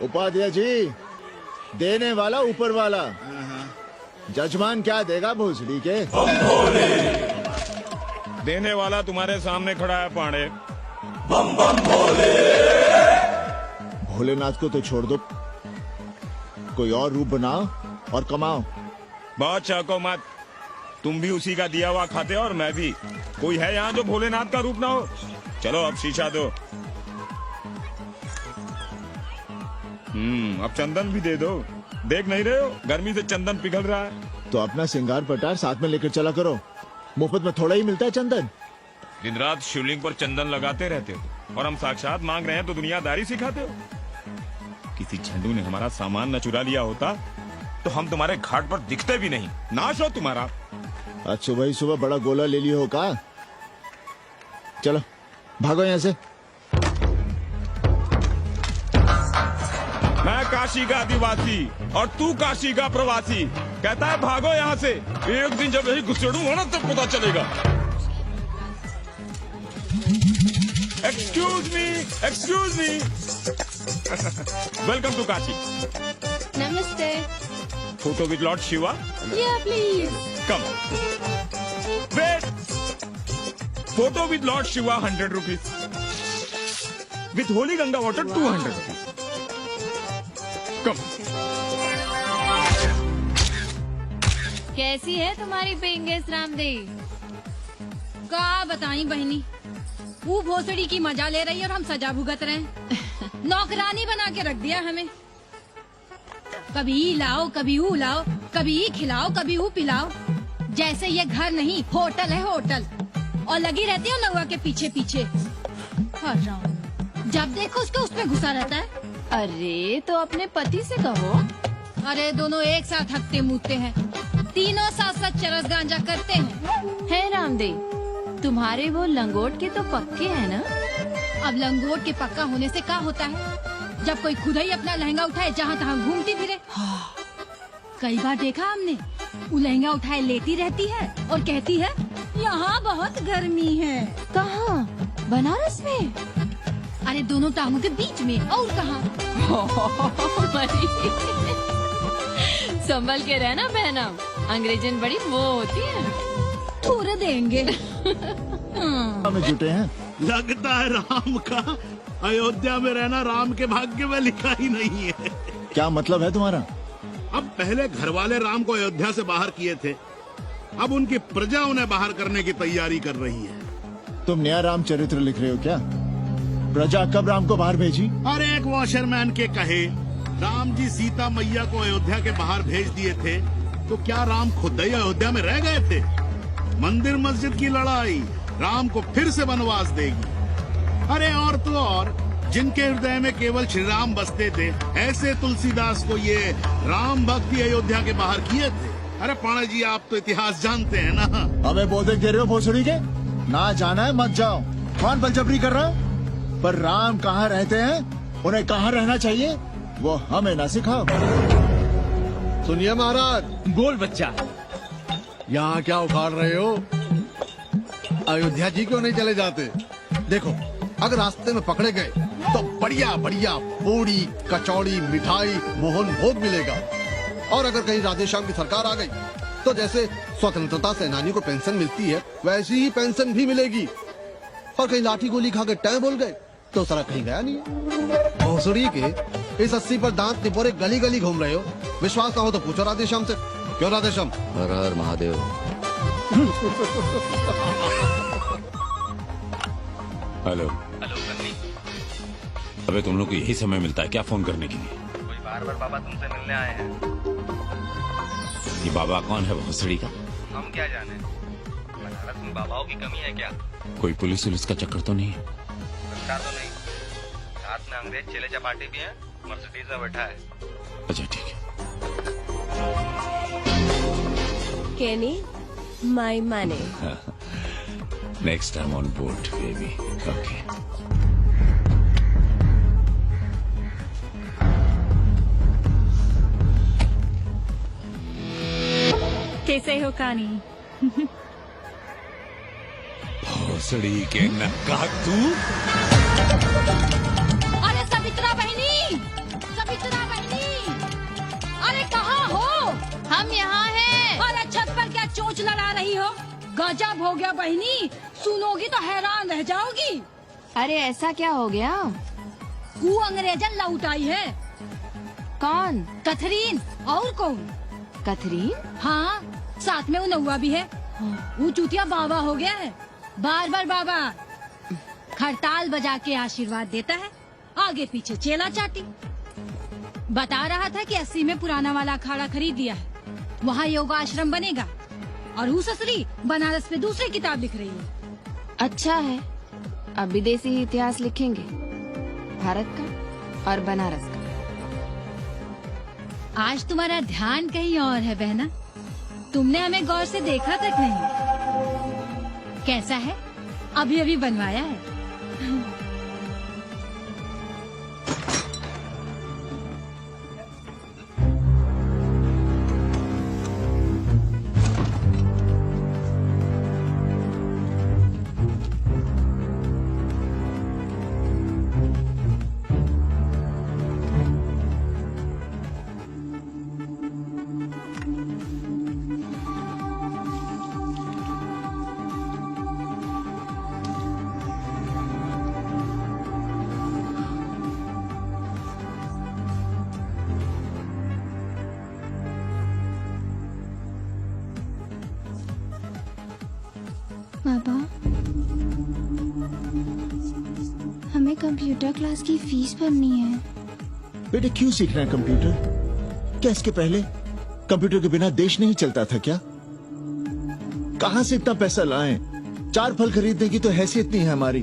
उपाध्याय जी, देने वाला ऊपर वाला। जजमान क्या देगा भोसड़ी के? देने वाला तुम्हारे सामने खड़ा है पांडे। भोलेनाथ को तो छोड़ दो, कोई और रूप बनाओ और कमाओ। बहुत चाको मत, तुम भी उसी का दिया हुआ खाते हो और मैं भी। कोई है यहाँ जो भोलेनाथ का रूप ना हो? चलो अब शीशा दो। अब चंदन भी दे दो। देख नहीं रहे हो गर्मी से चंदन पिघल रहा है। तो अपना सिंगार पटार साथ में लेकर चला करो, मुफ्त में थोड़ा ही मिलता है चंदन। दिन रात शिवलिंग पर चंदन लगाते रहते हो और हम साक्षात मांग रहे हैं तो दुनियादारी सिखाते हो। किसी झंडू ने हमारा सामान न चुरा लिया होता तो हम तुम्हारे घाट पर दिखते भी नहीं। नाश हो तुम्हारा। आज सुबह ही सुबह बड़ा गोला ले लियो हो का? चलो भागो यहाँ से। मैं काशी का आदिवासी और तू काशी का प्रवासी। कहता है भागो यहाँ से। एक दिन जब यही घुसेड़ूंगा ना तब पता चलेगा। Excuse me welcome to Kashi. नमस्ते। Photo with lord Shiva. Yeah please. Come wait. Photo with lord Shiva 100 rupees. With holy Ganga water 200 rupees. Come. कैसी है तुम्हारी पेंगेस रामदेव? का बताई बहनी, वो भोसड़ी की मजा ले रही है और हम सजा भुगत रहे हैं। नौकरानी बना के रख दिया हमें। कभी ई लाओ, कभी ऊ लाओ, कभी ई खिलाओ, कभी ऊ पिलाओ। जैसे ये घर नहीं होटल है होटल। और लगी रहती है नौआ के पीछे पीछे। जब देखो उसको उसमें घुसा रहता है। अरे तो अपने पति से कहो। अरे दोनों एक साथ हकते मूते हैं, तीनों साथ साथ चरस गांजा करते हैं। है रामदेव, तुम्हारे वो लंगोट के तो पक्के हैं ना? अब लंगोट के पक्का होने से क्या होता है? जब कोई खुद ही अपना लहंगा उठाए जहाँ तहाँ घूमती फिरे। कई बार देखा हमने, वो लहंगा उठाए लेती रहती है और कहती है यहाँ बहुत गर्मी है। कहाँ? बनारस में? अरे दोनों टांगों के बीच में। और कहाँ? संभल के रहना बहना, अंग्रेजन बड़ी वो होती है। थोड़े देंगे। में जुटे हैं। लगता है राम का अयोध्या में रहना राम के भाग्य में लिखा ही नहीं है। क्या मतलब है तुम्हारा? अब पहले घर वाले राम को अयोध्या से बाहर किए थे, अब उनकी प्रजा उन्हें बाहर करने की तैयारी कर रही है। तुम नया रामचरित्र लिख रहे हो क्या? प्रजा कब राम को बाहर भेजी? और एक वॉशरमैन के कहे राम जी सीता मैया को अयोध्या के बाहर भेज दिए थे, तो क्या राम खुद ही अयोध्या में रह गए थे? मंदिर मस्जिद की लड़ाई राम को फिर से वनवास देगी। अरे और तो और, जिनके हृदय में केवल श्री राम बसते थे, ऐसे तुलसीदास को ये राम भक्ति अयोध्या के बाहर किए थे। अरे पाणा जी, आप तो इतिहास जानते हैं ना। हमें बोधक दे रहे हो भोसड़ी के? ना जाना है मत जाओ। कौन बलजबरी कर रहा है? पर राम कहाँ रहते हैं, उन्हें कहाँ रहना चाहिए, वो हमें ना सिखाओ। सुनिए महाराज। बोल बच्चा। यहाँ क्या उखाड़ रहे हो? अयोध्या जी क्यों नहीं चले जाते? देखो, अगर रास्ते में पकड़े गए तो बढ़िया बढ़िया पूड़ी कचौड़ी मिठाई मोहन भोग मिलेगा। और अगर कहीं राधेश्याम की सरकार आ गई तो जैसे स्वतंत्रता सेनानी को पेंशन मिलती है, वैसी ही पेंशन भी मिलेगी। और कहीं लाठी गोली खा के टै बोल गए तो सारा कहीं गया नहीं है। भोसड़ी के इस 80 पर दांत टिपोरे गली गली घूम रहे हो। विश्वास ना हो तो पूछो राधेश्याम से। क्यों राधेश्याम? हर हर महादेव। हेलो। अबे तुम लोग को यही समय मिलता है क्या फोन करने के लिए? कोई बार बार बाबा तुमसे मिलने आए हैं। ये बाबा कौन है भोसड़ी का? हम क्या जाने, बनारस में बाबाओं की कमी है क्या? कोई पुलिस वुलिस का चक्कर तो नहीं है? सरकार तो नहीं, साथ में अंग्रेज चेले चपाटी भी हैं, मर्सिडीज में बैठा है। अच्छा ठीक है। Kenny, my money. Next time on board, baby. Okay. कैसे हो कानी? भोसड़ी के नक्का तू। अरे सवित्रा बहनी, सवित्रा गजब हो गया बहनी, सुनोगी तो हैरान रह जाओगी। अरे ऐसा क्या हो गया? वो अंग्रेजन लौट आई है। कौन? कथरीन, और कौन? कथरीन? हाँ, साथ में वो नौवा भी है। वो चूतिया बाबा हो गया है, बार बार बाबा। खड़ताल बजा के आशीर्वाद देता है, आगे पीछे चेला चाटी। बता रहा था कि 80 में पुराना वाला अखाड़ा खरीद लिया है, वहाँ योगा आश्रम बनेगा। और वो ससुरी बनारस में दूसरी किताब लिख रही है। अच्छा है, अब विदेशी इतिहास लिखेंगे, भारत का और बनारस का। आज तुम्हारा ध्यान कहीं और है बहना, तुमने हमें गौर से देखा तक नहीं। कैसा है? अभी अभी बनवाया है। पापा, हमें कंप्यूटर क्लास की फीस भरनी है। बेटे क्यों सीखना है कंप्यूटर? क्या इसके पहले कंप्यूटर के बिना देश नहीं चलता था क्या? कहां से इतना पैसा लाएं? 4 फल खरीदने की तो हैसियत नहीं है हमारी।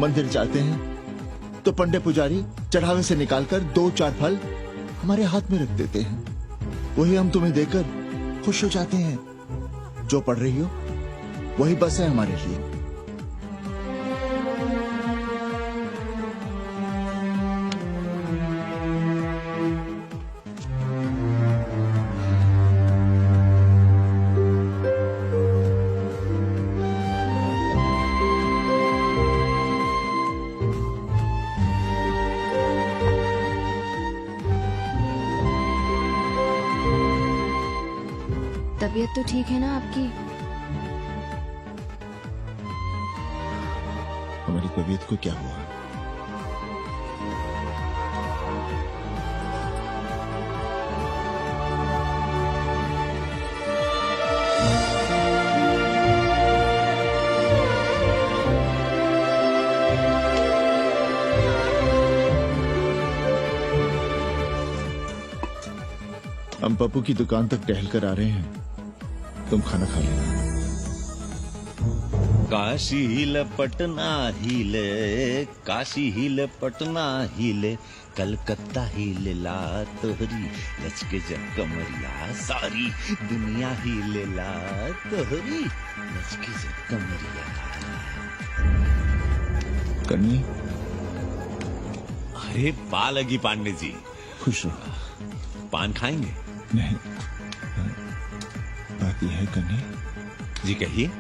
मंदिर जाते हैं तो पंडे पुजारी चढ़ावे से निकालकर 2-4 फल हमारे हाथ में रख देते हैं, वही हम तुम्हें देकर खुश हो जाते हैं। जो पढ़ रही हो वही बस है हमारे लिए। तबीयत तो ठीक है ना आपकी? हमारी तबीयत को क्या हुआ? हम पप्पू की दुकान तक टहल कर आ रहे हैं, तुम खाना खा लेना। काशी हिले पटना हिले, काशी हिले पटना हिले, कलकत्ता हिले ला तोहरी लचके जब कमरिया, सारी दुनिया हिले ला तोहरी लचके जब कमरिया। कन्नी, अरे पा लगी पांडे जी, खुश रहो। पान खाएंगे? नहीं, बात यह है कन्नी जी, कहिए।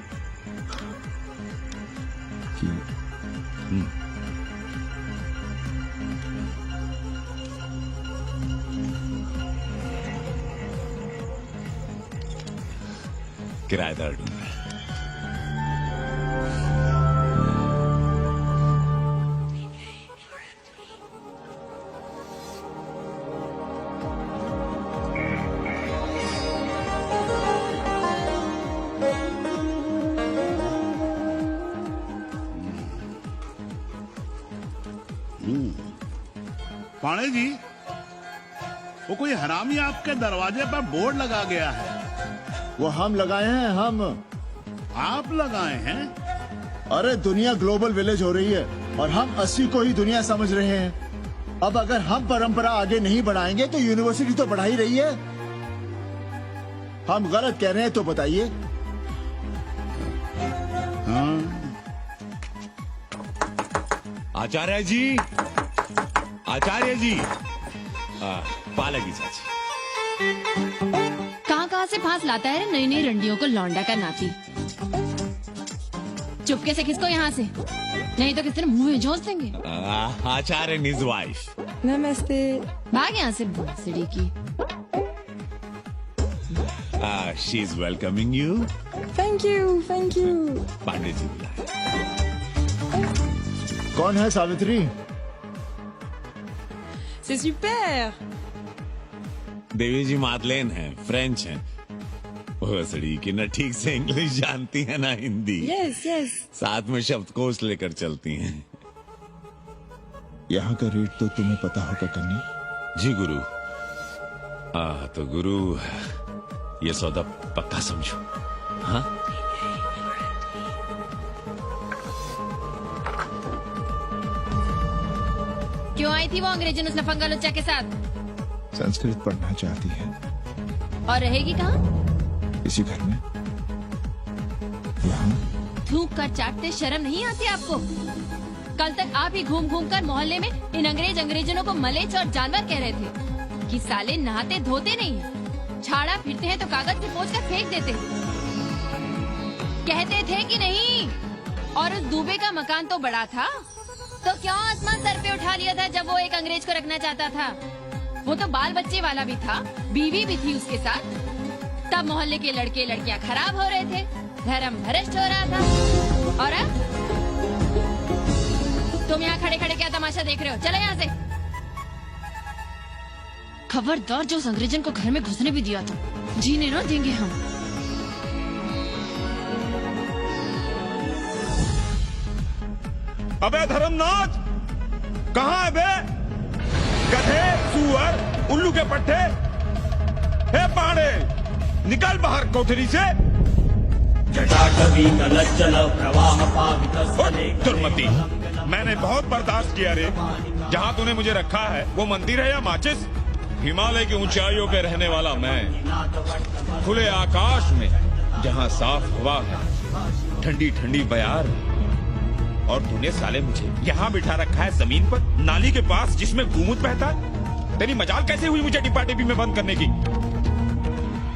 कि किराएदार ढूंढ रहे हैं। पाणे जी, वो कोई हरामी आपके दरवाजे पर बोर्ड लगा गया है। वो हम लगाए हैं, हम। आप लगाए हैं? अरे दुनिया ग्लोबल विलेज हो रही है और हम 80 को ही दुनिया समझ रहे हैं। अब अगर हम परंपरा आगे नहीं बढ़ाएंगे तो यूनिवर्सिटी तो बढ़ा ही रही है। हम गलत कह रहे हैं तो बताइए। हाँ। आचार्य जी, आचार्य जी, पालगी चाची। कहाँ से फांस लाता है नई नई रंडियों को लौंडा का नाती। चुपके से खिसको यहाँ से, नहीं तो किसी ने मुंह में झोंस देंगे। आचार्य and his wife. नमस्ते। भाग यहाँ से भोसड़ी की। She's welcoming you. Thank you. Pandey ji बुलाए। कौन है सावित्री? C'est super। देवी जी मादलेन है, फ्रेंच है। भोसड़ी की न ठीक से इंग्लिश जानती है ना हिंदी। Yes yes. साथ में शब्दकोश लेकर चलती हैं। यहाँ का रेट तो तुम्हें पता होगा कन्नी। जी गुरु। तो गुरु ये सौदा पक्का समझो। हाँ क्यों आई थी वो अंग्रेजन उस लफंगा लुच्चा के साथ? संस्कृत पढ़ना चाहती है। और रहेगी कहाँ? इसी घर में। यहाँ थूक कर चाटते शर्म नहीं आती आपको? कल तक आप ही घूम घूम कर मोहल्ले में इन अंग्रेजनों को मलेच और जानवर कह रहे थे कि साले नहाते धोते नहीं, छाड़ा फिरते हैं तो कागज से पोंछ कर फेंक देते। कहते थे कि नहीं? और उस दूबे का मकान तो बड़ा था, तो क्यों आसमान सर पे उठा लिया था जब वो एक अंग्रेज को रखना चाहता था? वो तो बाल बच्चे वाला भी था, बीवी भी थी उसके साथ। तब मोहल्ले के लड़के लड़कियां खराब हो रहे थे, धर्म भ्रष्ट हो रहा था। और अब तुम यहाँ खड़े खड़े क्या तमाशा देख रहे हो? चलो यहाँ से। खबरदार, जो उस अंग्रेजन को घर में घुसने भी दिया था, जीने ना देंगे हम। अबे धर्मनाथ, कहाँ है बे? गधे, सुअर, उल्लू के पट्टे। हे पांडे, निकल बाहर कोठरी से। दुर्मति, मैंने बहुत बर्दाश्त किया रे। जहाँ तूने मुझे रखा है वो मंदिर है या माचिस? हिमालय की ऊंचाइयों पे रहने वाला मैं, खुले आकाश में जहाँ साफ हवा है, ठंडी ठंडी बयार, और तूने साले मुझे यहाँ बिठा रखा है जमीन पर, नाली के पास जिसमें गूमूत बहता है। तेरी मजाल कैसे हुई मुझे डिब्बा डिब्बी में बंद करने की?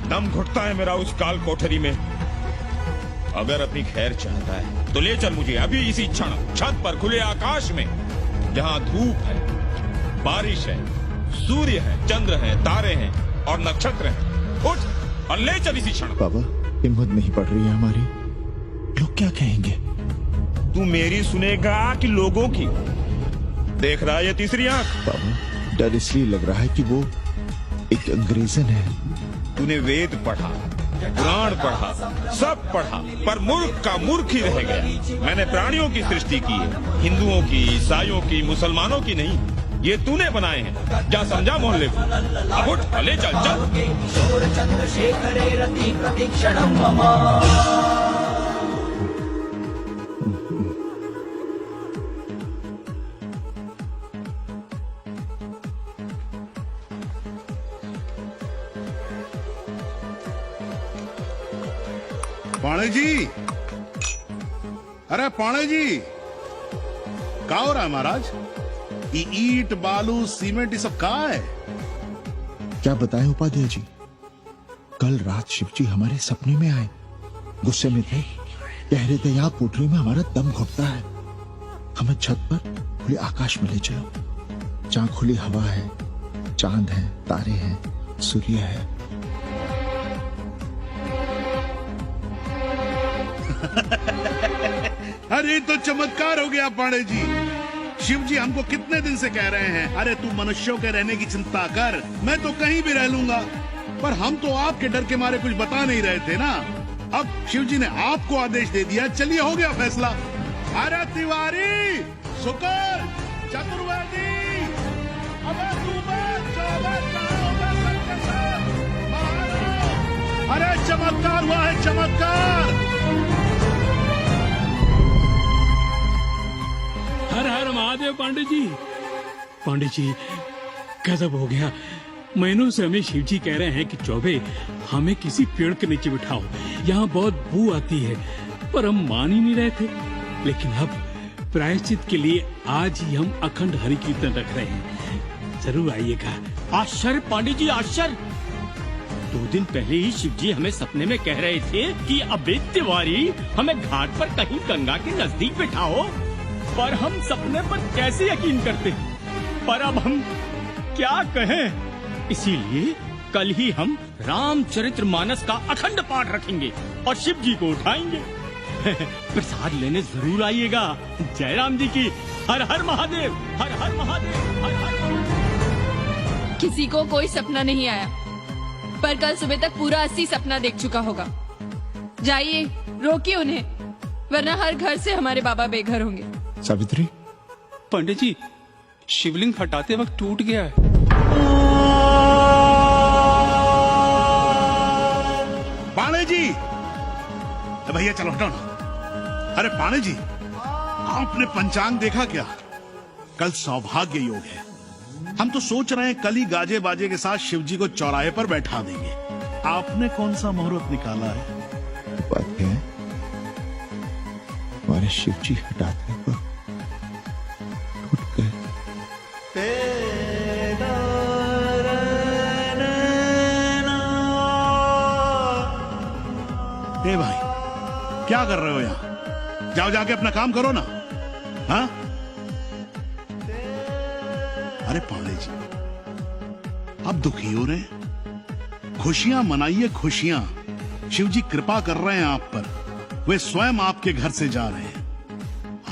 दम घुटता है मेरा उस काल कोठरी में। अगर अपनी खैर चाहता है तो ले चल मुझे अभी इसी क्षण छत पर खुले आकाश में, जहाँ धूप है, बारिश है, सूर्य है, चंद्र है, तारे हैं और नक्षत्र हैं। उठ और ले चल इसी क्षण। बाबा, हिम्मत नहीं पड़ रही है हमारी। लोग क्या कहेंगे? तू मेरी सुनेगा कि लोगों की? देख रहा है ये तीसरी आंख? बाबा, डर इसलिए लग रहा है कि वो एक अंग्रेजन है। तूने वेद पढ़ा, पुराण पढ़ा, सब पढ़ा, पर मूर्ख का मूर्ख ही रह गया। मैंने प्राणियों की सृष्टि की है, हिंदुओं की, ईसाइयों की, मुसलमानों की नहीं। ये तूने बनाए हैं। जा समझा मोहल्ले को। अब उठ, ले चल चल। पाणे जी, अरे पाणे जी, क्या हो रहा है महाराज? ये ईट बालू सीमेंट ये सब कहाँ है? क्या बताएं उपाध्याय जी, कल रात शिवजी हमारे सपने में आए। गुस्से में थे, कह रहे थे यहाँ कोठरी में हमारा दम घुटता है, हमें छत पर खुले आकाश में ले चलो, जहाँ खुली हवा है, चांद है, तारे हैं, सूर्य है। अरे तो चमत्कार हो गया पाणे जी। शिव जी हमको कितने दिन से कह रहे हैं, अरे तू मनुष्यों के रहने की चिंता कर, मैं तो कहीं भी रह लूंगा। पर हम तो आपके डर के मारे कुछ बता नहीं रहे थे ना। अब शिव जी ने आपको आदेश दे दिया, चलिए हो गया फैसला। अरे तिवारी, शुक्र, चतुर्वेदी, अबे तू बच, कहाँ होगा सबके साथ? महाराज, अरे चमत्कार हुआ है, चमत्कार। हर हर महादेव पांडे जी। पांडे जी, गजब हो गया। महीनों से हमें शिव जी कह रहे हैं कि चौबे हमें किसी पेड़ के नीचे बिठाओ, यहाँ बहुत बू आती है, पर हम मान ही नहीं रहे थे। लेकिन अब प्रायश्चित के लिए आज ही हम अखंड हरि कीर्तन रख रहे हैं, जरूर आइएगा। आश्चर्य पांडे जी, आश्चर्य। 2 दिन पहले ही शिव जी हमें सपने में कह रहे थे कि अबे तिवारी, हमें घाट पर कहीं गंगा के नजदीक बिठाओ, पर हम सपने पर कैसे यकीन करते। पर अब हम क्या कहें, इसीलिए कल ही हम रामचरितमानस का अखंड पाठ रखेंगे और शिव जी को उठाएंगे। प्रसाद लेने जरूर आइएगा। जय राम जी की। हर हर महादेव, हर हर महादेव, हर हर महादेव। किसी को कोई सपना नहीं आया, पर कल सुबह तक पूरा 80 सपना देख चुका होगा। जाइए, रोकिए उन्हें, वरना हर घर से हमारे बाबा बेघर होंगे। सावित्री, पंडित जी, शिवलिंग हटाते वक्त टूट गया है। पाणे जी, भैया चलो हटो ना। अरे पाणे जी, आपने पंचांग देखा क्या? कल सौभाग्य योग है। हम तो सोच रहे हैं कल ही गाजे बाजे के साथ शिव जी को चौराहे पर बैठा देंगे। आपने कौन सा मुहूर्त निकाला है? बात है हमारे शिव जी हटाते वक्त टूट गए। ए भाई, क्या कर रहे हो यहाँ? जाओ जाके अपना काम करो ना। हाँ? अरे पांडे जी, आप दुखी हो रहे हैं? खुशियां मनाइए, खुशियां। शिव जी कृपा कर रहे हैं आप पर। वे स्वयं आपके घर से जा रहे हैं।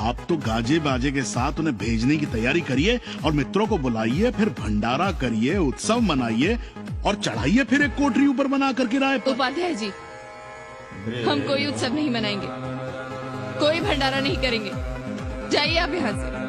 आप तो गाजे बाजे के साथ उन्हें भेजने की तैयारी करिए और मित्रों को बुलाइए, फिर भंडारा करिए, उत्सव मनाइए और चढ़ाइए फिर एक कोठरी ऊपर बना कर किराए पर। उपाध्याय जी, हम कोई उत्सव नहीं मनाएंगे, कोई भंडारा नहीं करेंगे। जाइए आप यहाँ से।